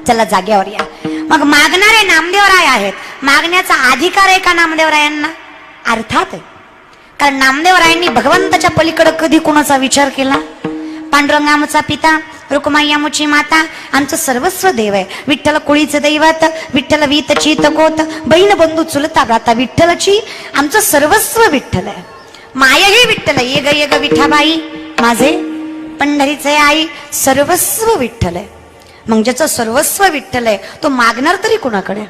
चला जाग्यावर या. मग मागणारे नामदेवराय आहेत. मागण्याचा अधिकार आहे का नामदेवरायांना? अर्थात आहे. कारण नामदेवरायांनी भगवंताच्या पलीकडे कधी कोणाचा विचार केला? पांडुरंग आमचा पिता, रुक्माई आमुची माता, आमचं सर्वस्व देव आहे. विठ्ठल कुळीचं दैवत, विठ्ठल वीत चित कोत, बहीण बंधू चुलता भ्राता, विठ्ठलाची आमचं सर्वस्व विठ्ठल आहे. मायही विठ्ठल, ये ग ये ग विठाबाई माझे पंढरीचे आई, सर्वस्व विठ्ठल आहे. मग ज्याचं सर्वस्व विठ्ठल आहे तो मागणार तरी कुणाकडे?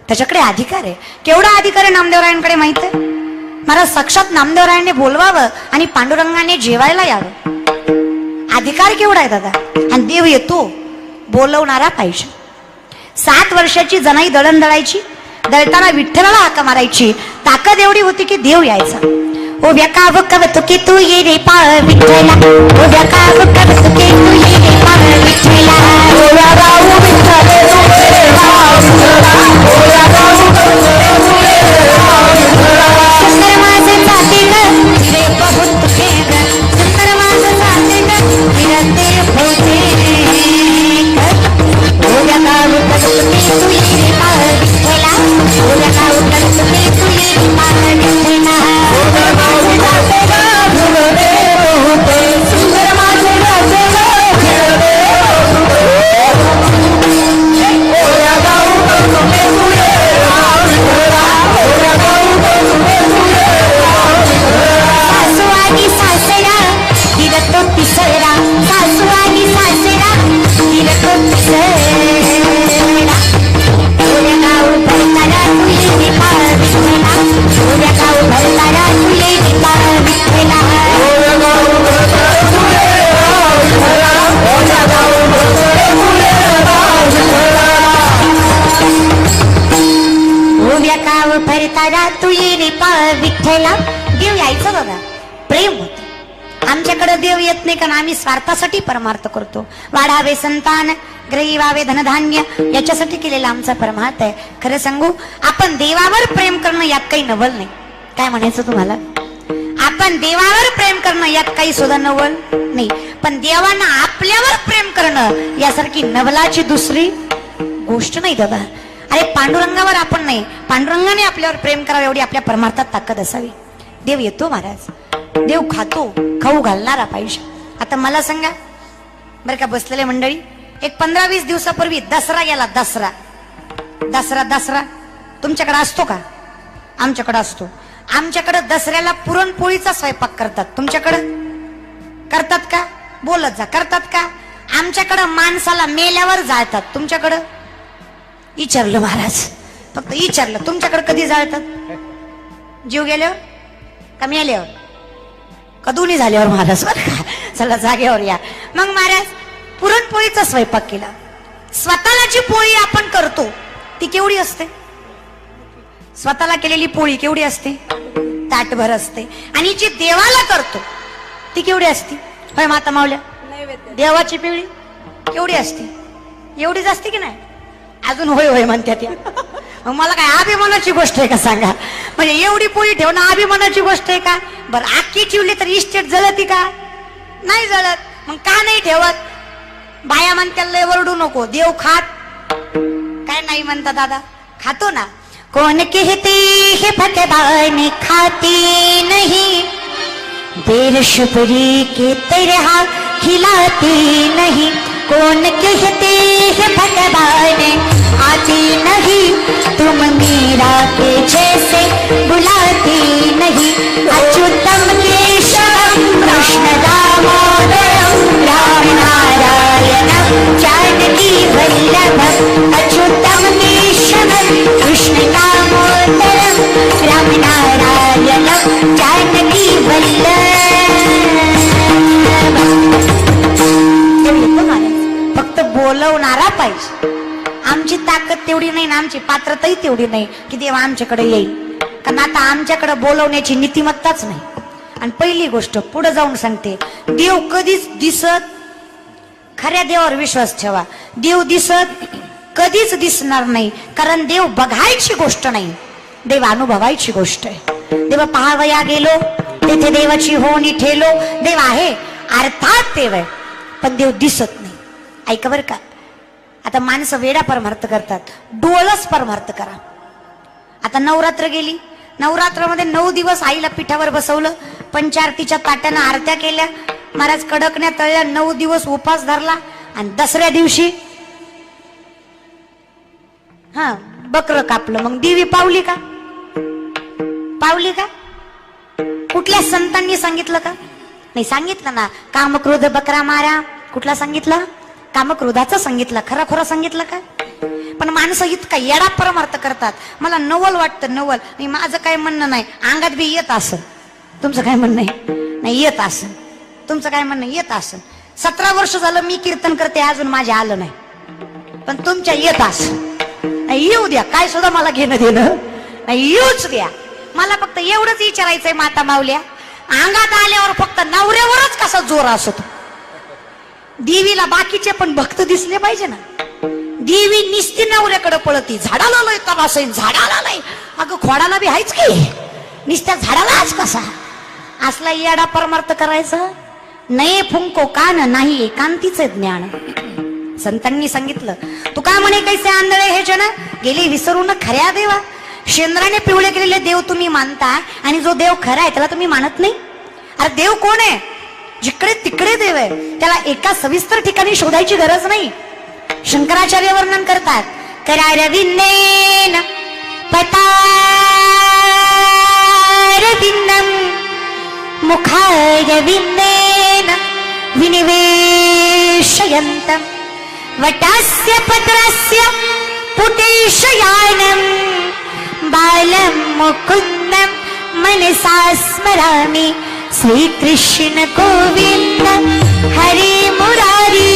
त्याच्याकडे अधिकार आहे. केवढा अधिकार आहे नामदेवरायांकडे माहित आहे? मला साक्षात नामदेवरायांनी बोलवावं आणि पांडुरंगाने जेवायला यावं. अधिकार केवढा आहे दादा. आणि देव येतो, बोलवणारा पाहिजे. 7 वर्षाची जनाई दळण दळायची, दळताना विठ्ठलाला हाका मारायची. ताकद एवढी होती की देव यायचा. उभ्या का बुकवतो की तू ये रे पाळ विठ्ठला, उभ्या का बुकवतो की तू ये रे पाळ विठ्ठला, उभ्या राहू विठ्ठल रे राव उभ्या राहू सुंदर माझे जाते ग रे बहुत खेळ, सुंदर माझे जाते ग फिरते होते उभ्या का बुकवतो की तू ये रे पाळ विठ्ठला, उभ्या का बुकवतो की तू ये रे पाळ विठ्ठला, विठ्ठला. देव यायचा दादा, प्रेम होत. आमच्याकडे देव येत नाही कारण आम्ही स्वार्थासाठी परमार्थ करतो. वाढावे संतान, ग्रही व्हावे धनधान्य, याच्यासाठी केलेला आमचा परमार्थ आहे. खरं सांगू, आपण देवावर प्रेम करणं यात काही नवल नाही. काय म्हणायचं तुम्हाला? आपण देवावर प्रेम करणं यात काही सुद्धा नवल नाही. पण देवांना आपल्यावर प्रेम करणं यासारखी नवलाची दुसरी गोष्ट नाही दादा. अरे पांडुरंगावर आपण नाही, पांडुरंगाने आपल्यावर प्रेम करावं एवढी आपल्या परमार्थात ताकद असावी. देव येतो महाराज, देव खातो, खाऊ घालणारा पाहिजे. आता मला सांगा बरं का बसलेले मंडळी, एक 15-20 दिवसापूर्वी दसरा गेला. दसरा दसरा दसरा तुमच्याकडे असतो का? आमच्याकडे असतो. आमच्याकडे दसऱ्याला पुरणपोळीचा स्वयंपाक करतात. तुमच्याकडे करतात का? बोलत जा, करतात का? आमच्याकडे माणसाला मेल्यावर जाळतात. तुमच्याकडं विचारलं महाराज, फक्त विचारलं. तुमच्याकडे कधी जाळतात? जीव गेल्यावर का मेल्यावर? कधूनी झाल्यावर महाराज. बरं का, चला जागेवर या. मग महाराज पुरणपोळीचा स्वयंपाक केला. स्वतःला जी पोळी आपण करतो ती केवढी असते? स्वतःला केलेली पोळी केवढी असते? ताटभर असते. आणि जी देवाला करतो ती केवढी असते? होय माता मावल्या, देवाची पिवळी केवढी असते? एवढीच असते की नाही? अजून होय होय म्हणतात. मग मला काय अभिमानाची गोष्ट आहे का सांगा? म्हणजे एवढी पोळी ठेवणं अभिमानाची गोष्ट आहे का? बरं आखी ठेवली तर इस्टेट जळती का? नाही जळत. मग का नाही ठेवत? बाया म्हणत्या लय वरडू नको, देव खात काय नाही म्हणता दादा? खातो ना. कौन कहते है भगवान खाते नहीं, देर शुपरी के तरह खिलाते नहीं. कौन कहते हैं भगवान आते नहीं, तुम मीरा के जैसे बुलाते नहीं. अच्युतम केशवम कृष्ण दामोदरम राम नारायणम जानकी वल्लभम. अच्युतम केशवम कृष्ण दामोदरम राम नारायणम जानकी वल्लभम. फक्त बोलवणारा पाहिजे. आमची ताकद तेवढी नाही ना, आमची पात्रताही तेवढी नाही की देव आमच्याकडे येईल. कारण आता आमच्याकडे बोलवण्याची नीतिमत्ताच नाही. आणि पहिली गोष्ट पुढे जाऊन सांगते, देव कधीच दिसत. खऱ्या देवावर विश्वास ठेवा. देव दिसत कधीच दिसणार नाही. कारण देव बघायची गोष्ट नाही, देव अनुभवायची गोष्ट आहे. देव पाहावया गेलो तेथे देवाची होणी ठेलो. देव आहे अर्थात देव आहे, पण देव दिसत नाही. ऐका बरं का, आता माणसं वेडा परमार्थ करतात, डोळस परमार्थ करा. आता नवरात्र गेली, नवरात्रामध्ये 9 दिवस आईला पिठावर बसवलं, पंचारतीच्या ताट्यानं आरत्या केल्या, महाराज कडकण्या तळल्या, 9 दिवस उपास धरला आणि दसऱ्या दिवशी बकर कापलं. मग देवी पावली का? पावली का? कुठल्या संतांनी सांगितलं का? नाही सांगितलं ना, कामक्रोध बकरा मारा. कुठला सांगितलं? कामक्रोधाचं सांगितलं. खरं खरं सांगितलं का? पण माणसं इतका येडा परमार्थ करतात. मला नवल वाटतं, नवल. नाही, माझं काय म्हणणं नाही, अंगात बी येत असं. तुमचं काय म्हणणं आहे? नाही येत असं. तुमचं काय म्हणणं? येत असं. 17 वर्ष झालं मी कीर्तन करते, अजून माझ्या आलं नाही. पण तुमच्या येत असं. नाही येऊ द्या, काय सुद्धा मला घेणं देणं नाही, येऊच द्या. मला फक्त एवढंच विचारायचंय माता माऊल्या, अंगात आल्यावर फक्त नवऱ्यावरच कसा जोर असतो? देवीला बाकीचे पण भक्त दिसले पाहिजे ना. देवी निस्ती नवऱ्याकडे पळती, झाडाला लय तर असेल, झाडाला लय. अगं खोडाला बी आहेच की, निस्त्या झाडालाच कसा? असला येडा परमार्थ करायचं नाही. फुंको कान नाही एकांतीचे ज्ञान. संतांनी सांगितलं, तू का म्हणे कैसे आंधळे हे जन गेले विसरून खऱ्या देवा. शेंद्राने पिवळे केलेले देव तुम्ही मानता आणि जो देव खरा आहे त्याला तुम्ही मानत नाही. अरे देव कोण आहे? जिकडे तिकडे देव आहे, त्याला एका सविस्तर ठिकाणी शोधायची गरज नाही. शंकराचार्य वर्णन करतात, करारविंदेन पतारविंदम मुखारविंदेन विनिवेशयन्तम वटस्य पत्रस्य पुटेशयानं बालं मुकुन्दं मनसा स्मरामि श्रीकृष्ण गोविन्द हरे मुरारी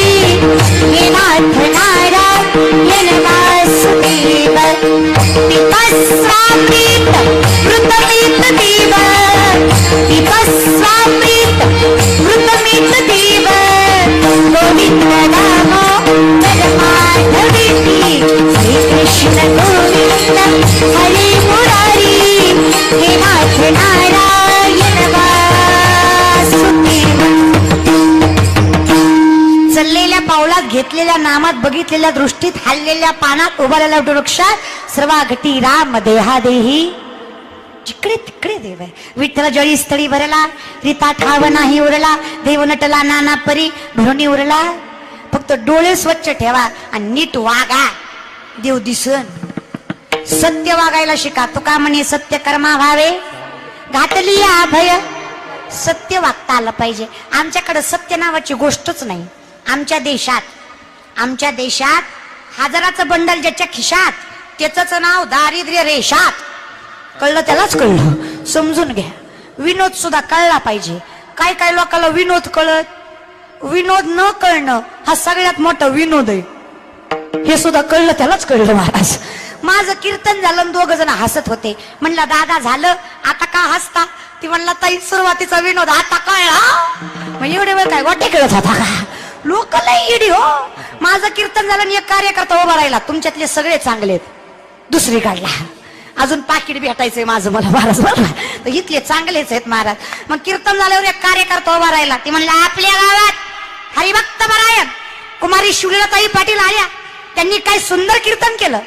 हे नाथ नारायण वासुदेव विपस्वामृत वृतमित देव विपस्वामृत वृतमित देव गोविंद नाम परमाधवेति श्रीकृष्ण गोविन्द हरे मुरारी हे नाथ नारायण वासुदेव. चाललेल्या पावलात, घेतलेल्या नामात, बघितलेल्या दृष्टीत, हललेल्या पानात, उभारलेल्या वृक्षात सर्वा घटी राम देहा देही. जिकडे तिकडे देव आहे. विठ्ठल जळी स्थळी भरला, रीता ठाव नाही उरला, देव नटला नाना परी भरुणी उरला. फक्त डोळे स्वच्छ ठेवा आणि नीट वागा, देव दिसन. सत्य वागायला शिका. तुका म्हणे सत्य कर्मा व्हावे घातली अभय. सत्य वागता आलं पाहिजे. आमच्याकडे सत्य नावाची गोष्टच नाही. आमच्या देशात हजाराचं बंडल ज्याच्या खिशात त्याच नाव दारिद्र्य रेषात. कळलं? त्यालाच कळलं. समजून घ्या. विनोद सुद्धा कळला पाहिजे. काय काय लोकांना विनोद कळत, विनोद न कळणं हा सगळ्यात मोठा विनोद आहे. हे सुद्धा कळलं, त्यालाच कळलं. महाराज माझं कीर्तन झालं, 2 जण हसत होते. म्हणलं दादा झालं, आता का हसता? ती म्हणला ताई सुरुवातीचा विनोद आता कळला. मग एवढे वेळ काय गोटे खेळत होता का? लोक लय इडी हो. माझं कीर्तन झालं, एक कार्यकर्ता उभा राहिला, तुमच्यातले सगळे चांगलेत, दुसरी काढला. अजून पाकिट भेटायचंय माझं मला महाराज, बरं इथले चांगलेच आहेत महाराज. मग कीर्तन झाल्यावर एक कार्यकर्ता उभा राहिला. ती म्हणला आपल्या गावात हरिभक्त परायण कुमारी शिवलीलाताई पाटील आल्या, त्यांनी काय सुंदर कीर्तन केलं.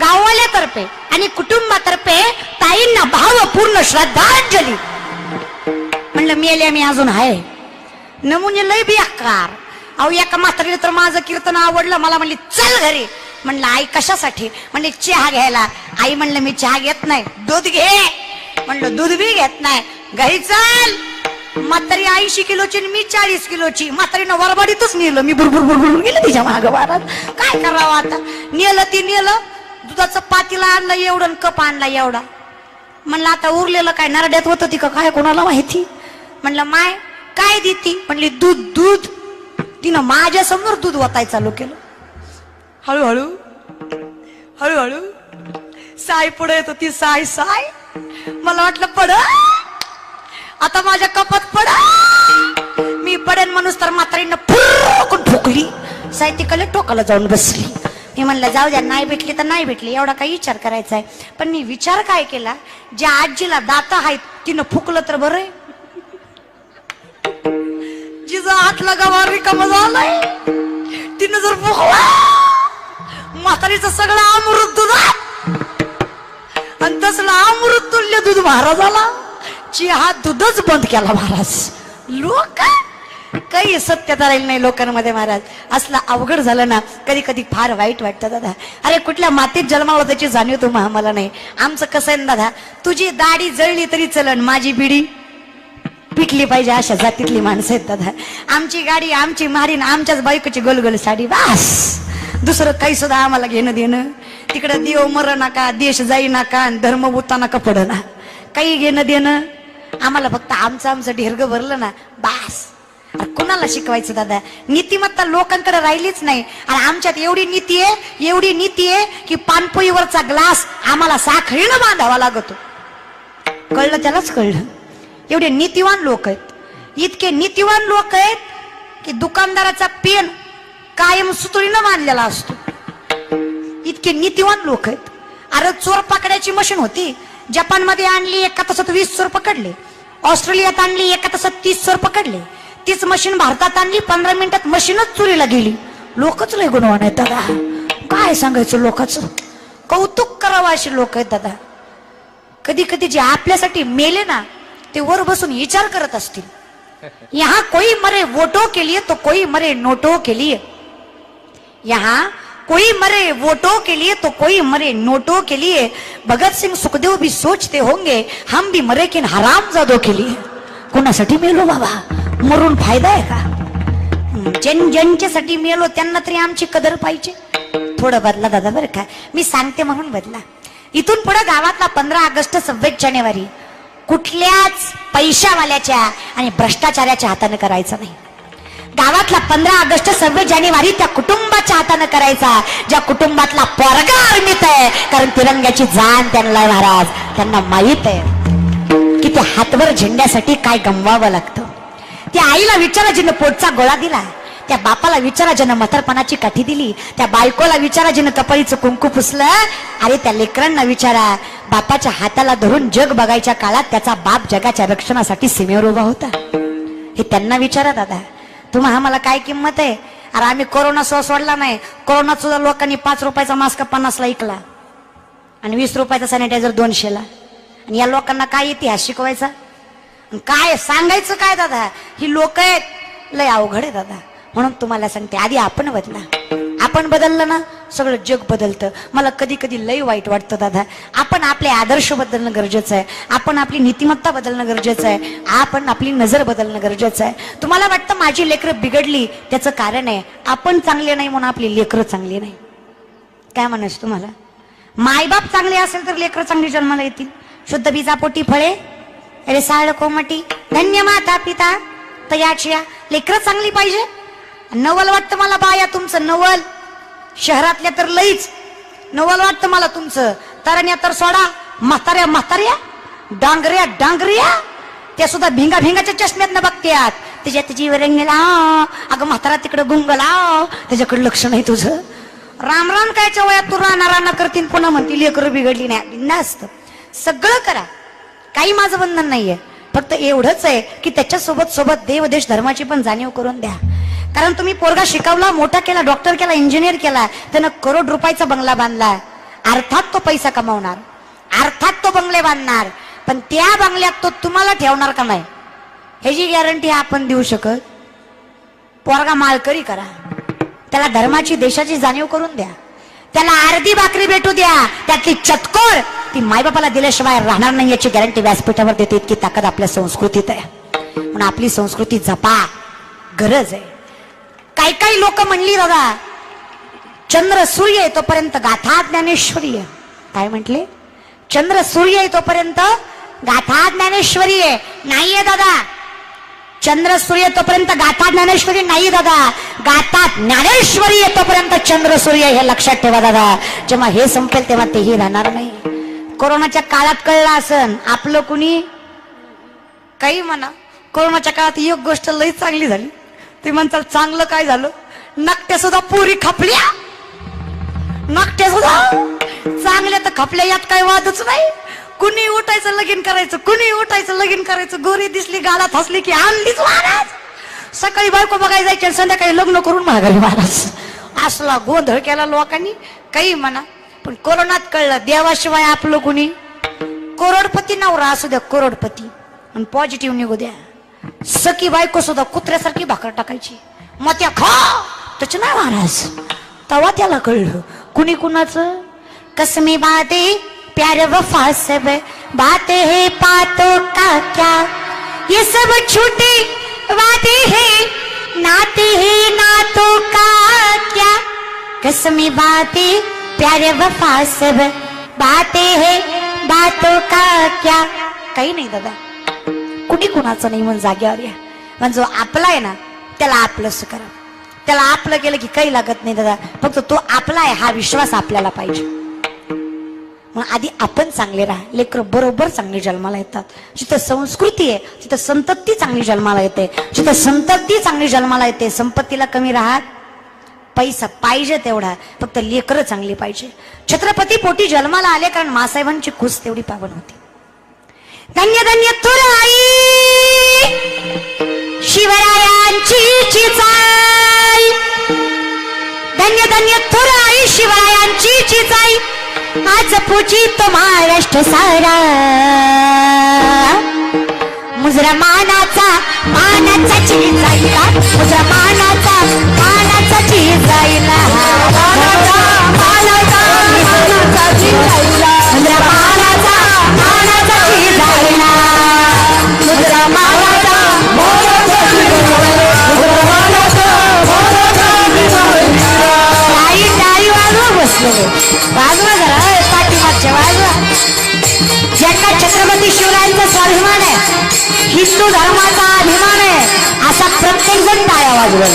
गाववाल्यातर्फे आणि कुटुंबातर्फे ताईंना भावपूर्ण श्रद्धांजली. म्हणलं मेल्या मी अजून आहे. नमुने लय बेकार. अहो एका म्हातारीला तर माझं कीर्तन आवडलं. मला म्हणली चल घरी. म्हणलं आई कशासाठी? म्हणले चहा घ्यायला. आई म्हणलं मी चहा घेत नाही, दूध घे. म्हणलं दूध बी घेत नाही, घरी चल. म्हातारी 80 किलोची मी 40 किलोची. म्हातारीनं वरबाडीतच नेलं. मी बुरबुर बुरबुर गेलं तिच्या मागं. महाराज काय करावं आता? नेलं ती नेलं. दुधाचं पातीला आणलं एवढं, कप आणला एवढा. म्हणलं आता उरलेलं काय नरड्यात होतं ती का काय कोणाला माहिती. म्हणलं माय काय देती? म्हणली दूध. दूध. तिनं माझ्या समोर दूध ओताय चालू केलं. हळूहळू हळूहळू साय पुढे येत होती. साय साय. मला वाटलं पड आता माझ्या कपात पड. मी पडेन माणूस तर म्हातारीनं फुकून ठोकली. साय तिकडे टोकाला जाऊन बसली. मी म्हणलं जाऊ द्या, नाही भेटली तर नाही भेटली, एवढा काही विचार करायचा आहे. पण मी विचार काय केला, ज्या आजीला दात आहेत तिनं फुकलं तर बरं आहे. जिचा हातला गवार रिकामा झालाय तिनं जर फुकला म्हातारीचं सगळं अमृत दूध आणि तसलं अमृत तुल्य दूध महाराजाला चहा दूधच बंद केला महाराज. लोक काही सत्यता राहील नाही लोकांमध्ये महाराज. असलं अवघड झालं ना कधी कधी फार वाईट वाटतं दादा. अरे कुठल्या मातीत जन्मावलं त्याची जाणीव तुम्हाला आम्हाला नाही. आमचं कसं आहे दादा, तुझी दाढी जळली तरी चलन, माझी बिडी पिकली पाहिजे अशा जातीतली माणसं आहेत दादा. आमची गाडी आमची मारीन, आमच्याच बायकोची गोलगोल साडी, बस दुसरं काही सुद्धा आम्हाला घेणं देणं. तिकडं देव मर नका, देश जाई नका, आणि धर्म बुता नका पड ना, काही घेणं देणं आम्हाला. फक्त आमचं ढेरग भरलं ना बास. अरे कुणाला शिकवायचं दादा? नीतिमत्ता लोकांकडे राहिलीच नाही. आणि आमच्यात एवढी नीती आहे की पानपोईवरचा ग्लास आम्हाला साखळीनं बांधावा लागतो. कळलं? त्यालाच कळलं. एवढे नीतिवान लोक आहेत, इतके नीतिवान लोक आहेत की दुकानदाराचा पेन कायम सुतळीनं बांधलेला असतो. इतके नीतिवान लोक आहेत. अरे चोर पकडायची मशीन होती, जपानमध्ये आणली, एका तासात 20 चोर पकडले. ऑस्ट्रेलियात आणली, एका तासात 30 चोर पकडले. तीच मशीन भारतात आणली, 15 मिनिटात मशीनच चोरीला गेली. लोकच लय गुणवान आहेत दादा. काय सांगायचं, लोकांचं कौतुक करावं अशी लोक आहेत दादा. कधी कधी जे आपल्यासाठी मेले ना ते वर बसून विचार करत असतील. यहाँ कोई मरे वोटों के लिए तो कोई मरे नोटों के लिए. यहाँ कोई मरे वोटों के लिए तो कोई मरे नोटों के लिए. भगत सिंह सुखदेव भी सोचते होंगे हम भी मरे किन हरामजादों के लिए. कोणासाठी मेलो बाबा? मरून फायदा आहे का? ज्यांच्यासाठी मेलो त्यांना तरी आमची कदर पाहिजे. थोडं बदला दादा बरं का, मी सांगते म्हणून बदला. इथून पुढे गावातला 15 ऑगस्ट 26 जानेवारी कुठल्याच पैशावाल्याच्या आणि भ्रष्टाचाराच्या हाताने करायचा नाही. गावातला 15 ऑगस्ट 26 जानेवारी त्या कुटुंबाच्या हाताने करायचा ज्या कुटुंबातला पोरगा आर्मीत आहे. कारण तिरंग्याची जाण त्यांना महाराज, त्यांना माहित आहे की त्या हातवर झेंड्यासाठी काय गमवावं लागतं. त्या आईला विचारा जिनं पोटचा गोळा दिला, त्या बापाला विचारा ज्यानं म्हातारपणाची काठी दिली, त्या बायकोला विचारा जिनं कपाळीचं कुंकू पुसलं. अरे त्या लेकरांना विचारा, बापाच्या हाताला धरून जग बघायच्या काळात त्याचा बाप जगाच्या रक्षणासाठी सीमेवर उभा होता. हे त्यांना विचारा दादा. तुम्हा आम्हाला काय किंमत आहे? अरे आम्ही कोरोना सोडला नाही. कोरोनात सुद्धा लोकांनी 5 रुपयाचा मास्क 50ला ऐकला आणि 20 रुपयाचा सॅनिटायझर 200ला. आणि या लोकांना काय इतिहास शिकवायचा, काय सांगायचं काय दादा? ही लोक आहेत लय अवघड आहे दादा. म्हणून तुम्हाला सांगते, आधी आपण बदला. आपण बदललं ना सगळं जग बदलतं. मला कधी कधी लय वाईट वाटतं दादा. आपण आपले आदर्श बदलणं गरजेचं आहे. आपण आपली नीतिमत्ता बदलणं गरजेचं आहे. आपण आपली नजर बदलणं गरजेचं आहे. तुम्हाला वाटतं माझी लेकरं बिघडली, त्याचं कारण आहे आपण चांगले नाही म्हणून आपली लेकरं चांगली नाही. काय म्हणायचं तुम्हाला? मायबाप चांगले असेल तर लेकरं चांगली जन्माला येतील. शुद्ध बीजा पोटी फळे अरे साळ कोमटी, धन्य माता पिता तयाचिया. लेकरं चांगली पाहिजे. नवल वाटतं मला बाया तुमचं नवल, शहरातल्या तर लईच नवल वाटतं मला तुमचं. तरण्या तर सोडा, म्हाताऱ्या डांगऱ्या त्या सुद्धा भिंगाच्या चष्म्यात न बघत्यात. त्याच्यात जीव रंगला, अगं म्हातारा तिकडं गुंगला, त्याच्याकडे लक्ष नाही तुझं. राम कायच्या वयात तू राणा करतील, पुन्हा म्हणतील लेकरं बिघडली नाही. नसतं, सगळं करा, काही माझं बंधन नाहीये. फक्त एवढंच आहे की त्याच्यासोबत देव देश धर्माची पण जाणीव करून द्या. कारण तुम्ही पोरगा शिकवला, मोठा केला, डॉक्टर केला, इंजिनियर केला, त्यानं करोड रुपयाचा बंगला बांधला. अर्थात तो पैसा कमावणार, अर्थात तो बंगले बांधणार, पण त्या बंगल्यात तो तुम्हाला ठेवणार का नाही ह्याची गॅरंटी आपण देऊ शकत? पोरगा मालकरी करा, त्याला धर्माची देशाची जाणीव करून द्या, त्याला अर्धी भाकरी भेटू द्या, त्यातली चतकोर ती मायबापाला दिल्याशिवाय राहणार नाही याची गॅरंटी व्यासपीठावर देते. इतकी ताकद आपल्या संस्कृतीत आहे. म्हणून आपली संस्कृती जपा, गरज आहे. काही लोक म्हणली बघा, चंद्र सूर्य आहे तोपर्यंत गाथा ज्ञानेश्वरी आहे. काय म्हटले? चंद्र सूर्य आहे तोपर्यंत गाथा ज्ञानेश्वरी आहे. नाहीये दादा, चंद्र सूर्य तोपर्यंत गाथा ज्ञानेश्वरी नाही दादा. गाथा ज्ञानेश्वरी आहे तोपर्यंत चंद्र सूर्य, हे लक्षात ठेवा दादा. जेव्हा हे संपेल तेव्हा तेही राहणार नाही. कोरोनाच्या काळात कळलं असन आपलं, कुणी काही म्हणा, कोरोनाच्या काळात एक गोष्ट लई चांगली झाली. ते म्हणतात चांगलं काय झालं, नकट्या सुद्धा पुरी खपल्या. नकट्या सुद्धा चांगल्या तर खपल्या, यात काही वादच नाही. कुणी उठायचं लगीन करायचं, कुणी उठायचं लगीन करायचं. गोरी दिसली गालात हसली की आणलीच महाराज. सकाळी बायको बघायला जायची, संध्याकाळी लग्न करून माघारी महाराज. असला गोंधळ केला लोकांनी, काही म्हणा, पण कोरोनात कळलं देवाशिवाय आपलं कुणी. करोडपती नवरा असू द्या, करोडपती, आणि पॉझिटिव्ह निघू द्या. सखी बायको सुद्धा कुत्र्यासारखी भाकर टाकायची, मग त्या खा त्याच नाही महाराज. तेव्हा त्याला कळलं कुणी कुणाचं. कसमी बाते प्यार वफा सब बातें है पातों का क्या, ये सब छूटे वादे है नाते है नातों का क्या. कसमी बातें प्यार वफा सब बातें है बातों का क्या. काही नाही दादा, कुणी कुणाचं नाही म्हणून जाग्यावर या. म्हणजे जो आपला आहे ना त्याला आपलंच करा. त्याला आपलं केलं की काही लागत नाही दादा, फक्त तो आपला आहे हा विश्वास आपल्याला पाहिजे. मग आधी आपण चांगले राहा. लेकर बरोबर चांगली जन्माला येतात. जिथं संस्कृती आहे तिथं संतती चांगली जन्माला येते. जिथं संतती चांगली जन्माला येते, संपत्तीला कमी राहत, पैसा पाहिजे तेवढा, फक्त लेकर चांगली पाहिजे. छत्रपती पोटी जन्माला आले कारण मासाहेबांची खुस तेवढी पावन होती. धन्य धन्य थोर आई शिवरायांची चिचाई, धन्य धन्य थोर आई शिवरायांची चिचाई, आज पूजित महाराष्ट्र सारा. मुजरा मानाचा मानाचा चिजाईला, मुजरा मानाचा मानाचा चिजाईला, मानाचा मानाचा मानाचा चिजाईला, मुजरा मानाचा मानाचा चिजाईला, मुजरा मानाचा मानाचा चिजाईला. ताई ताई वाजवा बसलेले, वाजवा जरा पाठीमागच्या वाजवा. ज्यांना छत्रपती शिवरायांचा स्वाभिमान आहे, हिंदू धर्माचा अभिमान आहे, असा प्रत्येक जण टाळ्या वाजवेल.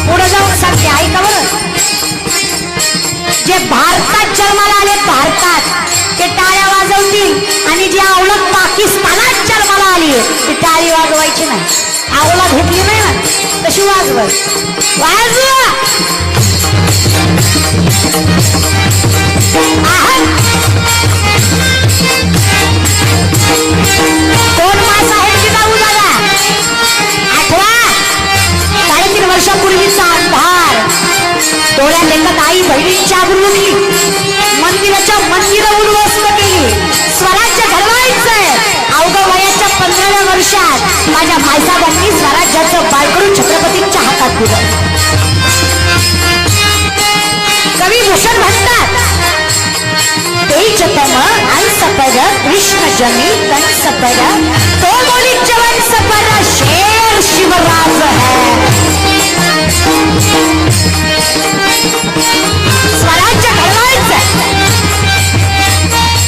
पुढे जाऊन सांगते ऐका बरं. जे भारतात जन्माला आले भारतात ते टाळ्या वाजवतील, आणि जी अवलग पाकिस्तानात जन्माला आली ती टाळी वाजवायची नाही. अवलग घेतली नाही ना तशी वाजव, वाजवा. कोण मासाहेब जिजाऊ दादा आठवा. 3.5 वर्षापूर्वीचा अंधार डोळ्यात देखत आई बहिणींच्या आबरूनी मंदिराच्या मंदिरं उद्ध्वस्त केली. स्वराज्य घडवायचंय. अवघ्या वयाच्या 15व्या वर्षात माझ्या मायसाहेबांनी स्वराज्याचं बाळकडून छत्रपतींच्या हातात दिलं. कवी भूषण म्हणतात, तेजतम अंसपर कृष्ण जनी कंसपर, तो बोली जवन सपर शेर शिवराज है. स्वराज्य घडवायचं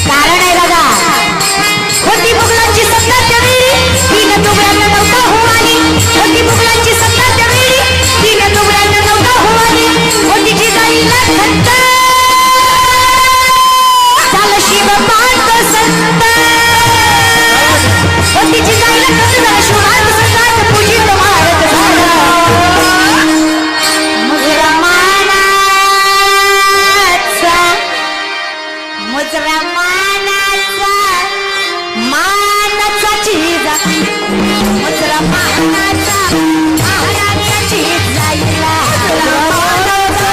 कारण आहे दादा. होती मुघलांची सत्ता त्यावेळी, तीन तुगड्यांना नव्हता हो आली. होती मुघलांची सत्ता त्यावेळी, तीन तुगड्यांना नव्हता हो आली. होती जिजाईला खंत झालं शिव पाठ संत. होती जिजाईला खंत झालं शिवराज संत. पूजित भारत झाला. मुजरा मानाचा, मुजरा मानाचा मानाचा चिजा, मुजरा मानाचा मानाचा चिजाईला. मुजरा मानाचा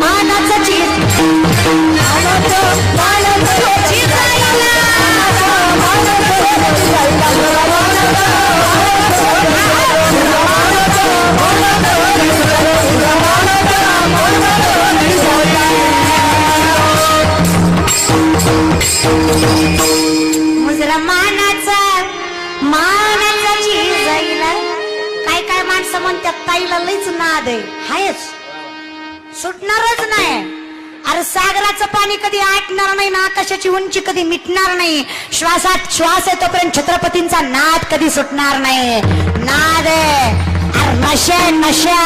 मानाचा चीज, मानाचा मानाचा चिजाईला, मुजरा मानाचा मानाचा चिजाईला. काय काय माणसं म्हणतात ताईला लईच नाद आहे. हायच, सुटणारच नाही. अरे सागराचं पाणी कधी आटणार नाही ना, आकाशाची उंची कधी मिटणार नाही. श्वासात श्वास आहे तोपर्यंत छत्रपतींचा नाद कधी सुटणार नाही. नाद है अरे नशा नशा.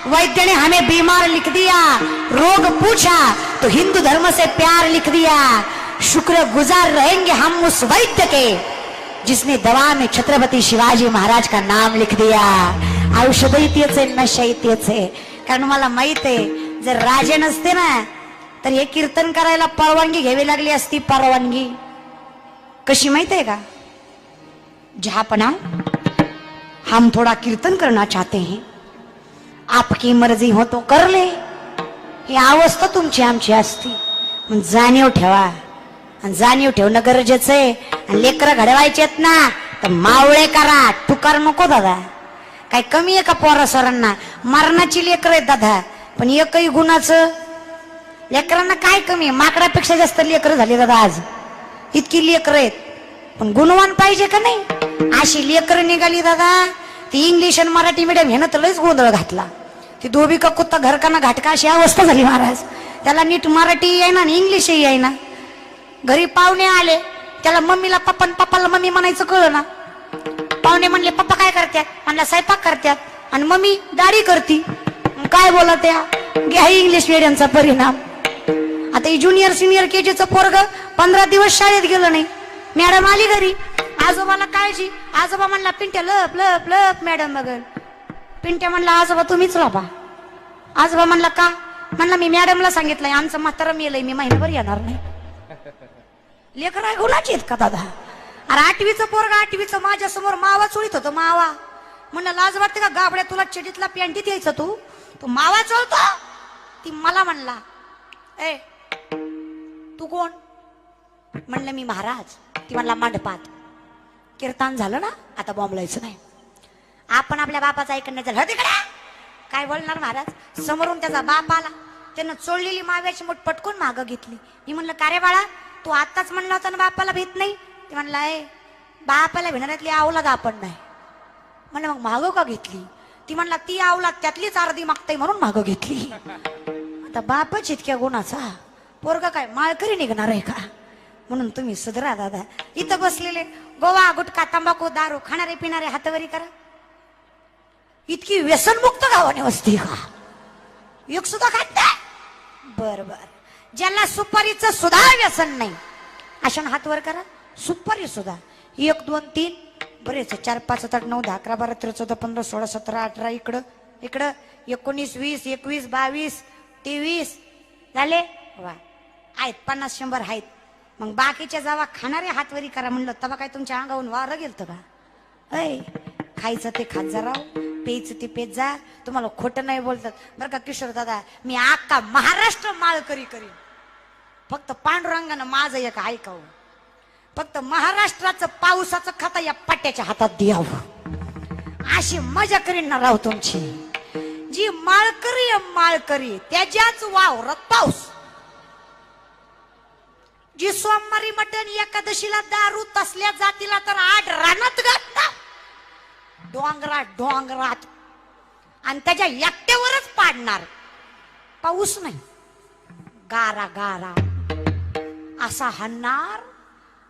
वैद्य ने हमें बीमार लिख दिया, रोग पूछा तो हिंदू धर्म से प्यार लिख दिया. शुक्र गुजार रहेंगे हम उस वैद्य के जिसने दवा में छत्रपति शिवाजी महाराज का नाम लिख दिया. औषध इतेच नशा इतेच. कारण मला माहित आहे जर राजे नसते ना तर हे कीर्तन करायला परवानगी घ्यावी लागली असती. परवानगी कशी माहित आहे का? जहापना हम थोड़ा कीर्तन करना चाहते हैं, आपकी मर्जी हो तो कर ले. ही अवस्था तुमची आमची असती. मग जाणीव ठेवा आणि जाणीव ठेवणं गरजेचं आहे. आणि लेकरं घडवायचेत ना तर मावळे करा, टुकार नको दादा. काय कमी आहे का पोरासोरांना? मरणाची लेकर आहेत दादा, पण एकही गुणाचं लेकरांना काय कमी आहे? माकडापेक्षा जास्त लेकर झाली दादा आज. इतकी लेकर आहेत पण गुणवान पाहिजे का नाही? अशी लेकर निघाली दादा. ती इंग्लिश आणि मराठी मीडियम ह्यानं तर लयच गोंधळ घातला. ती धोबी का कुत्ता घरकाना घाटका अशी अवस्था झाली महाराज. त्याला नीट मराठी येईना आणि इंग्लिशही येईना. घरी पाहुणे आले, त्याला मम्मीला पप्पा पप्पाला मम्मी म्हणायचं कळलं ना. पाहुणे म्हणले पप्पा काय करतात? म्हणला स्वयंपाक करतात. आणि मम्मी दाढी करती. काय बोलत या? घ्या इंग्लिश मीडियमचा परिणाम. आता ही ज्युनियर सिनियर केजीचं पोरग 15 दिवस शाळेत गेलं नाही. मॅडम आली घरी, आजोबाला काळजी. आजोबा म्हणला पिंट्या लप लप लप मॅडम बघल. पिंट्या म्हणला आजोबा तुम्हीच लाभा. आजोबा म्हणला का? म्हणला मी मॅडमला सांगितलंय आमचं म्हातारं मेलंय, मी महिनाभर येणार नाही. लेकर आहे गुणाची आहेत का दादा? अरे 8वीचं पोरग 8वीचं माझ्या समोर मावा चोळीत होतं. मावा म्हणलं लाज वाटते का गाबड्या तुला चडीतला पॅन्टीत यायचं तू मावा चोळतो. ती मला म्हणला ए तू कोण? म्हणलं मी महाराज. ती म्हणला मंडपात. कीर्तन झालं ना आता बॉम्बलायचं नाही. आपण आपल्या बापाचं ऐकणं झालं तिकडे काय बोलणार महाराज? समोरून त्याचा बाप आला, त्यानं चोळलेली माव्याची मूठ पटकून मागं घेतली. मी म्हणलं का रे बाळा तू आताच म्हणला होता ना बापाला भीत नाही? ती म्हणला ए बापाला भिणाऱ्यातली आवलाद आपण नाही. म्हणलं मग मागं का घेतली? ती म्हणला ती आवलाद त्यातलीच अर्धी मागताय म्हणून मागं घेतली. आता बापच इतक्या गुणाचा पोरगा काय माळकरी निघणार आहे का? म्हणून तुम्ही सुधरा दादा. इथं बसलेले गोवा गुटखा तंबाखू दारू खाणारे पिणारे हातवरी करा. इतकी व्यसनमुक्त गावाने वस्ती का? एक सुद्धा खात नाही. बर बर ज्याला सुपारीचं सुद्धा व्यसन नाही अशा हात वर करा. सुपारी सुद्धा 1 2 3 बरेच 4 5 7 8 9 10 11 12 13 14 15 16 17 18 इकडं 19 20 21 22 23 झाले वा. आहेत 50 100 आहेत. मग बाकीच्या जावा खाणारे हातवरी करा म्हणलं तेव्हा काय तुमच्या अंगावरून वारं गेलतं का? ऐ खायचं ते खात जा राव, प्यायचं ते पेत जा. तुम्हाला खोटं नाही बोलतात बरं का किशोर दादा. मी अख्खा महाराष्ट्र माळकरी करीन. फक्त पांडुरंगानं माझं एक ऐकावं. फक्त महाराष्ट्राचं पावसाचं खाता या पट्ट्याच्या हातात द्यावं. अशी मजा करीन ना राव तुमची. जी माळकरी त्याच्याच वावरात पाऊस. जी सोमवारी मटण एकादशीला दारू तसल्या जातीला तर 8 रानात घातला डोंगरात आणि त्याच्या एकट्यावरच पाडणार. पाऊस नाही गारा असा हाणणार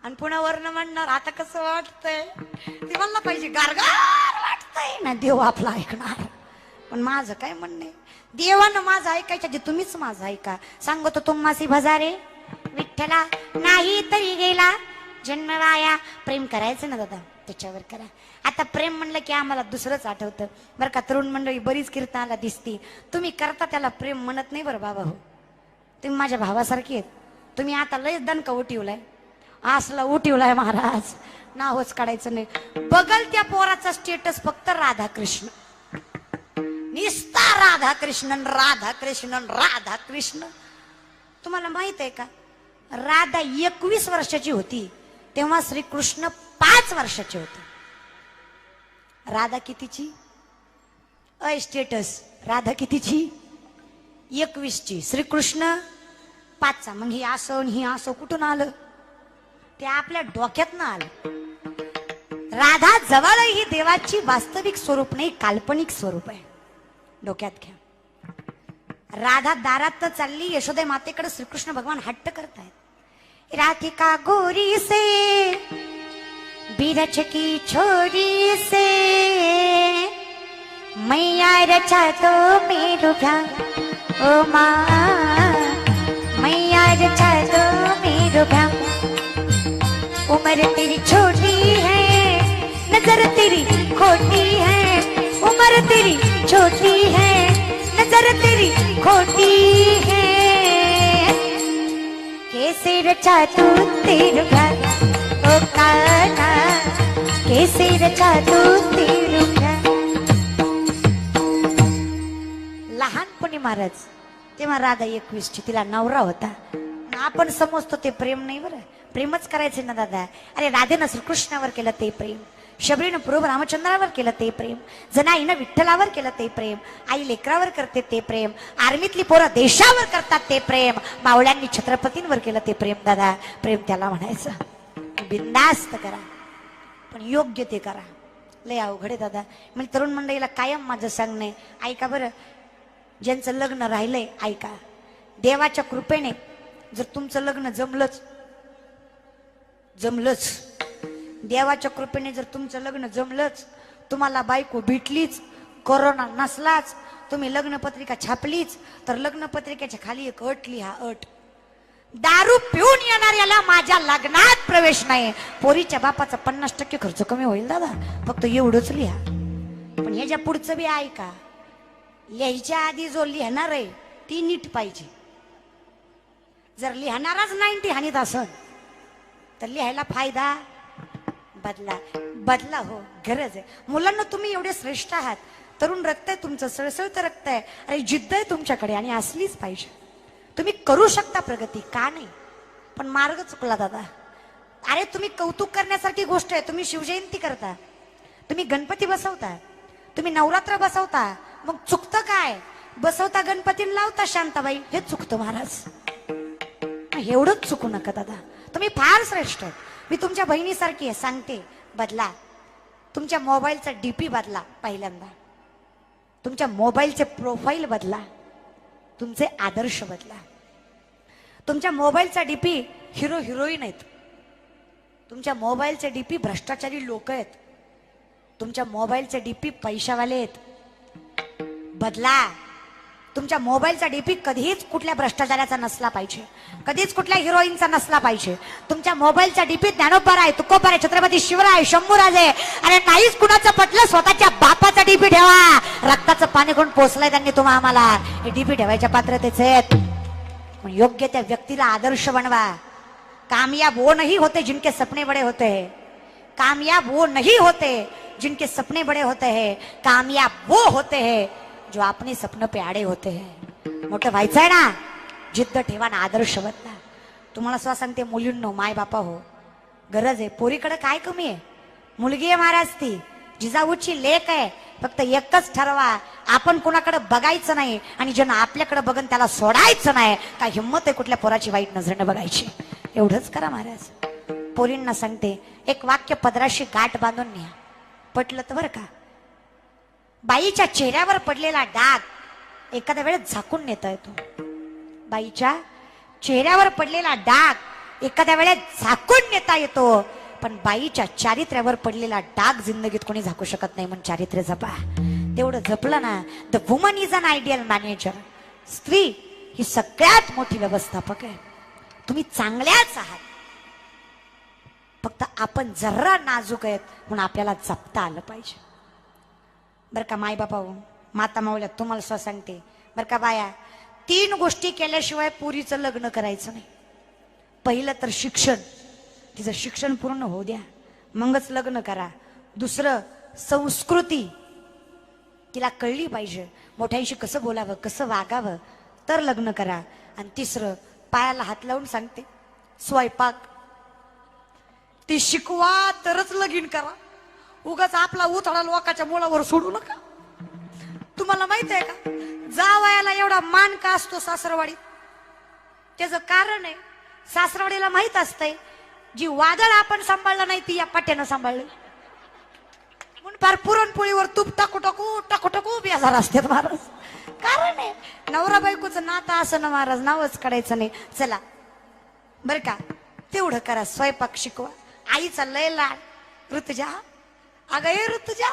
आणि पुन्हा वर्ण म्हणणार आता कसं वाटतंय? ते म्हणलं पाहिजे गारगार वाटतंय ना. देव आपला ऐकणार. पण माझं काय म्हणणं, देवानं माझं ऐकायच्या जे तुम्हीच माझं ऐका. सांगतो तुम्हासी भजारे विठ्ठला नाही तरी गेला जन्म वाया. प्रेम करायचं ना दादा त्याच्यावर करा. आता प्रेम म्हणलं की आम्हाला दुसरंच आठवतं बरं का. तरुण मंडळी बरीच कीर्तनाला दिसती. तुम्ही करता त्याला प्रेम म्हणत नाही बरं बाबा. हो तुम्ही माझ्या भावासारखी आहेत. तुम्ही आता लयच दणका उठवलाय. असला उठवलाय महाराज नावच काढायचं नाही. बघल त्या पोराचा स्टेटस फक्त राधाकृष्ण निस्ता राधाकृष्णन राधाकृष्णन राधाकृष्ण. तुम्हाला माहित आहे का राधा 21 वर्षाची होती तेव्हा श्रीकृष्ण 5 वर्षाचे होते. राधा कितीची? स्टेटस राधा कितीची? 21 ची. श्रीकृष्ण 5 चा. मग ही असं कुठून आलं? ते आपल्या डोक्यातनं आलं. राधा जवळ ही देवाची वास्तविक स्वरूप नाही काल्पनिक स्वरूप आहे. डोक्यात घ्या. राधा दारात तर चालली यशोदे मातेकडे. श्रीकृष्ण भगवान हट्ट करतायत. राधिका गोरी से बिरछ की छोरी से मैया रचा तो मेरू भ्या ओ माँ मैया रचा तो मेरू रुपया, उम्र तेरी छोटी है, नजर तेरी खोटी है, उम्र तेरी छोटी है, नजर तेरी खोटी है। कैसे रचा तू तेरू घर ओ काना, कैसे रचा तू तेरू घर। लहानपणी महाराज तेव्हा राधा 21ची, तिला नवरा होता. आपण समजतो ते प्रेम नाही, बरं प्रेमच करायचे ना दादा. अरे राधेनं श्रीकृष्णावर केलं ते प्रेम, शबरीनं पूर्व रामचंद्रावर केलं ते प्रेम, जनाईनं विठ्ठलावर केलं ते प्रेम, आई लेकरावर करते ते प्रेम, आर्मीतली पोरं देशावर करतात ते प्रेम, मावळ्यांनी छत्रपतींवर केलं ते प्रेम. दादा प्रेम त्याला म्हणायचं. बिंदास्त करा पण योग्य ते करा. लय अवघड आहे दादा. म्हणजे तरुण मंडळीला कायम माझं सांगणे, ऐका बरं, ज्यांचं लग्न राहिलंय ऐका, देवाच्या कृपेने जर तुमचं लग्न जमलंच, देवाच्या कृपेने जर तुमचं लग्न जमलंच, तुम्हाला बायको भेटलीच, कोरोना नसलाच, तुम्ही लग्नपत्रिका छापलीच, तर लग्नपत्रिकेच्या खाली एक अट लिहा. अट, दारू पिऊन येणाऱ्याला माझ्या लग्नात प्रवेश नाही. पोरीच्या बापाचा 50% खर्च कमी होईल दादा, फक्त एवढंच लिहा. पण ह्याच्या पुढचं बी ऐका, लिहायच्या आधी जो लिहिणार आहे ती नीट पाहिजे. जर लिहिणाराच 90 हानीत असन तर लिहायला फायदा बदला हो, गरज आहे. मुलांना तुम्ही एवढे श्रेष्ठ आहात, तरुण रक्त आहे तुमचं, सळसळतं रक्त आहे, आणि जिद्द आहे तुमच्याकडे, आणि असलीच पाहिजे. तुम्ही करू शकता प्रगती, का नाही, पण मार्ग चुकला दादा. अरे तुम्ही कौतुक करण्यासाठी गोष्ट आहे, तुम्ही शिवजयंती करता, तुम्ही गणपती बसवता, तुम्ही नवरात्र बसवता, मग चुकतं काय? बसवता गणपतीला लावता शांताबाई, हे चुकतं महाराज. एवढंच चुकू नका दादा, तुम्ही फार श्रेष्ठ आहेत. मी तुमच्या बहिणीसारखी आहे, सांगते बदला. तुमच्या मोबाईलचा डीपी बदला, पहिल्यांदा तुमच्या मोबाईलचे प्रोफाईल बदला, तुमचे आदर्श बदला. तुमच्या मोबाईलचा डीपी हिरो हिरोईन आहेत, तुमच्या मोबाईलचे डीपी भ्रष्टाचारी लोक आहेत, तुमच्या मोबाईलचे डीपी पैशावाले आहेत. बदला. तुमच्या मोबाईलचा डीपी कधीच कुठल्या भ्रष्टाचाराचा नसला पाहिजे, कधीच कुठल्या हिरोईनचा नसला पाहिजे. तुमच्या मोबाईलचा डीपी ज्ञानोबा आहे, तुकोबा आहे, छत्रपती शिवराय, शंभूराजे, अरे नाहीच कुणाचं पटलं स्वतःच्या बापाचा डीपी ठेवा. रक्ताचं पाणी कोण पोचलंय त्यांनी तुम्हा आम्हाला, हे डीपी ठेवायच्या पात्रतेचे आहेत. पण योग्य त्या व्यक्तीला आदर्श बनवा. कामयाब वो नहीं होते जिनके सपने बड़े होते हैं, कामयाब वो नहीं होते जिनके सपने बड़े होते हैं, कामयाब वो होते हैं जो अपने सपनों पे आड़े होते हैं. मोठं व्हायचं आहे ना, जिद्द ठेवा ना, आदर्श बदला. तुम्हाला स्वतः सांगते, मुलींनो, माय बापा हो, गरज आहे. पोरीकडे काय कमी आहे? मुलगी आहे महाराज, ती जिजाऊची लेक आहे. फक्त एकच ठरवा, आपण कुणाकडे बघायचं नाही, आणि ज्यांना आपल्याकडे बघन त्याला सोडायचं नाही. काय हिंमत आहे कुठल्या पोराची वाईट नजरेनं बघायची? एवढंच करा महाराज. पोरींना सांगते, एक वाक्य पदराशी गाठ बांधून न्या, पटलं तर बरं का. बाईच्या चेहऱ्यावर पडलेला डाग एखाद्या वेळेस झाकून नेता येतो. बाईच्या चेहऱ्यावर पडलेला डाग एखाद्या वेळेस झाकून नेता येतो, पण बाईच्या चारित्र्यावर पडलेला डाग जिंदगीत कोणी झाकू शकत नाही. म्हणून चारित्र्य जपा. तेवढं जपलं ना, the woman is an ideal manager. स्त्री ही सगळ्यात मोठी व्यवस्थापक आहे. तुम्ही चांगल्याच आहात, फक्त आपण जरा नाजूक आहेत म्हणून आपल्याला जपता आलं पाहिजे. बरं का माय बापा, माता माऊल्या, तुम्हाला स्वतः सांगते बरं का बाया, 3 गोष्टी केल्याशिवाय पुरीचं लग्न करायचं नाही. पहिलं तर शिक्षण, तिचं शिक्षण पूर्ण होऊ द्या, मगच लग्न करा. दुसरं संस्कृती, तिला कळली पाहिजे, मोठ्यांशी कसं बोलावं, कसं वागावं, तर लग्न करा. आणि तिसरं, पायाला हात लावून सांगते, स्वयंपाक ती शिकवा तरच लगीन करा. उगाच आपला उथळा लोकाच्या मुलावर सोडू नका. तुम्हाला माहित आहे का, जावयाला एवढा मान का असतो सासरवाडीत? त्याचं कारण आहे, सासरवाडीला माहित असतंय जी वादळ आपण सांभाळलं नाही ती या पाट्यानं सांभाळली. म्हणून फार पुरणपोळीवर तूप टाकू टाकू टाकू टाकू बेजार असतात महाराज. कारण आहे, नवरा बायकोचं नातं असं ना महाराज, नावच काढायचं नाही. चला बर का, तेवढं करा. स्वयंपाक शिकवा. आईचा लय लाड. ऋतुजा, अगं ये ऋतुजा,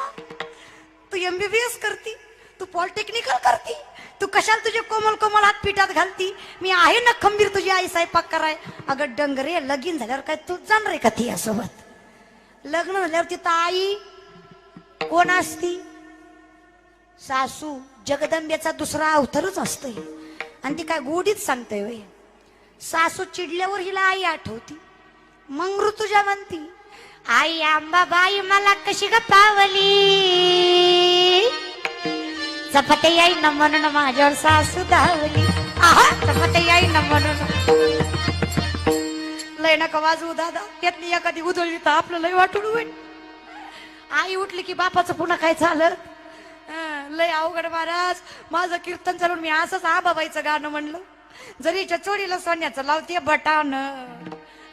तू MBBS करती, तू पॉलिटेक्निकल करती, तू कशाला तुझे कोमल कोमल हात पिठात घालती? मी आहे ना खंबीर, तुझी आई स्वयंपाक कराय. अगं डंगरे, लगीन झाल्यावर काय तू जाणार आहे का ती यासोबत? लग्न झाल्यावर तिथं आई कोण असती? सासू जगदंबेचा दुसरा अवतारच असतोय. आणि ती काय गोडीच सांगते वे. सासू चिडल्यावर हिला आई आठवती. मग ऋतुजा म्हणती, आई आंबाबाई मला कशी ग पावली, चपाती आई न म्हणून माझ्यावर सासू धावली. आहा, चपाती आई न म्हणून. लय नका वाजवू दादा, यातली एखादी उधळली तर आपलं लय वाटून होईल. आई उठली की बापाचं पुन्हा काय झालं? लय अवघड महाराज. माझं कीर्तन चालून मी असंच आबाबाईचं गाणं म्हणलं. जरीच्या चोडीला सोन्याचं लावते बटान,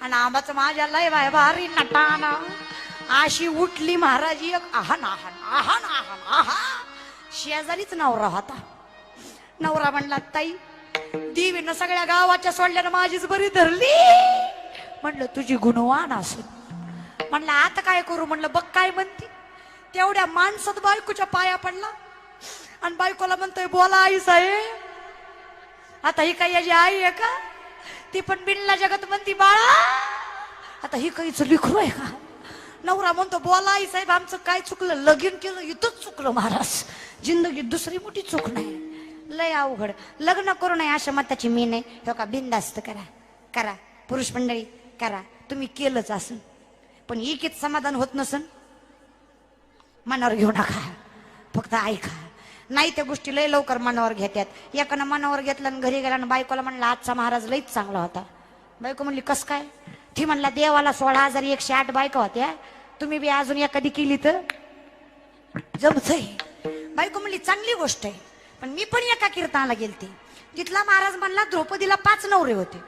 आणि आंबाचं माझ्या लय बाय भारी नटान. अशी उठली महाराज एक. आहान आहान आहान आहान आहा. शेजारीच नवरा होता. नवरा म्हणला, ताई देवीनं सगळ्या गावाच्या सोडल्यानं माझीच बरी धरली. म्हणलं तुझी गुणवान असून. म्हणलं आता काय करू? म्हणलं बघ काय म्हणते. तेवढ्या माणसात बायकोच्या पाया पडला आणि बायकोला म्हणतोय, बोला आई साहेब. आता ही काही याची आई आहे का? ती पण बिनला जगत म्हणती बाळा. आता ही काहीच लिखरू आहे का? नवरा म्हणतो, बोला आई साहेब, आमचं काय चुकलं? लगीन केलं इथंच चुकलं महाराज. जिंदगीत दुसरी मोठी चूक नाही. लय अवघड. लग्न करू नये अशा मताची मी नाही. हो का, बिनधास्त करा. करा पुरुष मंडळी करा. तुम्ही केलंच असन, पण एकीच समाधान होत नसन मनावर घेऊ नका. फक्त ऐका. नाही त्या गोष्टी लय लवकर मनावर घेतात. एकानं मनावर घेतलं आणि घरी गेला आणि बायकोला म्हणला, आजचा महाराज लईच चांगला होता. बायको म्हणली, कस काय? ती म्हणला, देवाला 16,108 बायका होत्या, तुम्ही बी अजून एखादी केली तर जमतंय. बायको म्हणली, चांगली गोष्ट आहे, पण मी पण एका कीर्तनाला गेलते. तिथला महाराज म्हणला, द्रौपदीला 5 नवरे होते.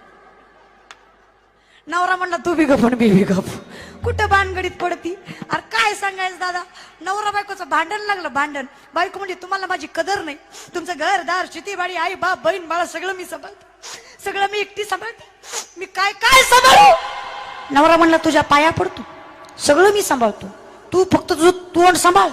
नवरा म्हणला, तू बी गप आणि बी गप. कुठं भानगडीत पडती? अरे काय सांगायचं दादा, नवरा बायकोचं भांडण लागलं. भांडण. बायको म्हणजे, तुम्हाला माझी कदर नाही. तुमचं घरदार शेतीबाडी आई बाप बहीण बाळा सगळं मी सांभाळते. सगळं मी एकटी सांभाळते. मी काय काय सांभाळू? नवरा म्हणला, तुझ्या पाया पडतो, सगळं मी सांभाळतो, तू फक्त तुझं तोंड सांभाळ.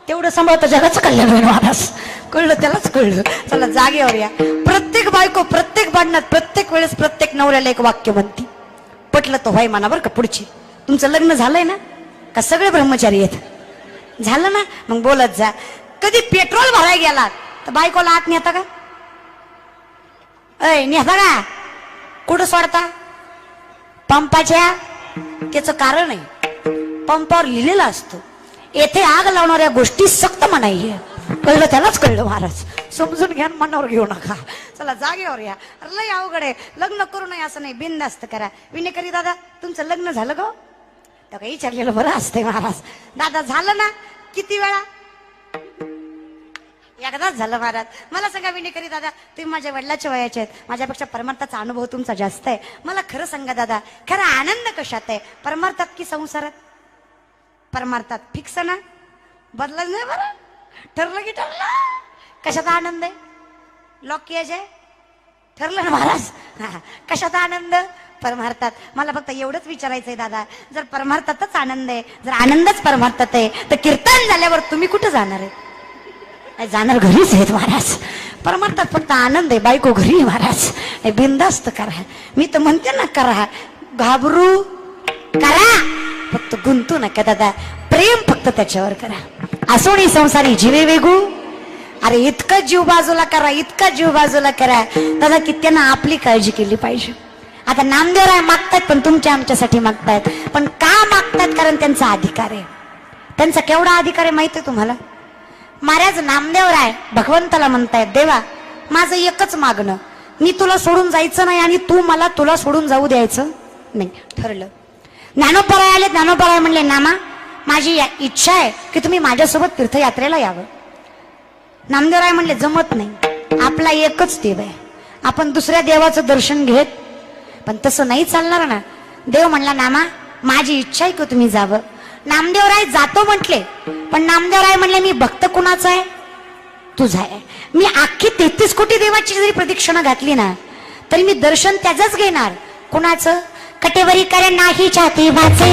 तेवढं सांभाळतं जगाचं कल्याण होईल महाराज. कळलं? त्यालाच कळलं. चला जागेवर या. प्रत्येक बायको प्रत्येक भांडणात प्रत्येक वेळेस प्रत्येक नवऱ्याला एक वाक्य म्हणती. पटलं तर व्हाय म्हणा बरं का. पुढची, तुमचं लग्न झालंय ना का? सगळे ब्रह्मचारी आहेत. झालं ना? मग बोलत जा. कधी पेट्रोल भरायला गेला तर बायकोला आत नेता का? ऐ नेता का? कुठं सोडता? पंपाच्या. त्याचं कारण आहे, पंपावर लिहिलेलं असतं, येथे आग लावणाऱ्या गोष्टी सक्त मनाई आहे. कळलं? त्यालाच कळलं महाराज. समजून घ्या, मनावर घेऊ नका. चला जागेवर या. लय अवघड आहे. लग्न करू नये असं नाही, बिनधास्त करा. विनेकरी दादा, तुमचं लग्न झालं का? तर काही विचारलेलं बरं असतंय महाराज. दादा झालं ना? किती वेळा? एकदाच झालं महाराज. मला सांगा विनेकरी दादा, तुम्ही माझ्या वडिलाच्या वयाचे आहेत, माझ्यापेक्षा परमार्थाचा अनुभव तुमचा जास्त आहे. मला खरं सांगा दादा, खरा आनंद कशात आहे? परमार्थात की संसारात? परमार्थात. फिक्स ना? बदलत नाही बरं. ठरलं की ठरलं. कशात आनंद आहे? लॉक केज आहे. ठरलं ना महाराज? कशात आनंद? परमार्थात. मला फक्त एवढंच विचारायचंय दादा, जर परमार्थातच आनंद आहे, जर आनंदच परमार्थात आहे, तर कीर्तन झाल्यावर तुम्ही कुठं जाणार आहे? जाणार घरीच आहेत महाराज. परमार्थात फक्त आनंद आहे, बायको घरी आहे महाराज. बिनधास्त करा. मी तर म्हणते ना, करा. घाबरू करा, फक्त गुंतू नका दादा. प्रेम फक्त त्याच्यावर करा. असोनी संसारी जीवे वेगू. अरे इतका जीव बाजूला करा, इतका जीव बाजूला करा दादा, की त्यांना आपली काळजी केली पाहिजे. आता नामदेवराय मागतायत, पण तुमच्या आमच्यासाठी मागतायत. पण का मागतायत? कारण त्यांचा अधिकार आहे. त्यांचा केवढा अधिकार आहे माहिती आहे तुम्हाला? महाराज नामदेवराय भगवंताला म्हणतायत, देवा माझं एकच मागणं, मी तुला सोडून जायचं नाही आणि तू मला तुला सोडून जाऊ द्यायचं नाही. ठरलं. ज्ञानोबराय आले. ज्ञानोबराय म्हणले, नामा माझी इच्छा आहे की तुम्ही माझ्यासोबत तीर्थयात्रेला यावं. नामदेवराय म्हणले, जमत नाही, आपला एकच देव आहे, आपण दुसऱ्या देवाचं दर्शन घेत. पण तसं नाही चालणार ना. देव म्हणला, नामा माझी इच्छा आहे की तुम्ही जावं. नामदेवराय जातो म्हटले, पण नामदेवराय म्हणले, मी भक्त कुणाचा आहे? तुझा आहे. मी अख्खी 33 कोटी देवाची जरी प्रदक्षिणा घातली ना, तरी मी दर्शन त्याचंच घेणार. कुणाचं? कटेवरी करे नाही छाती वाचे,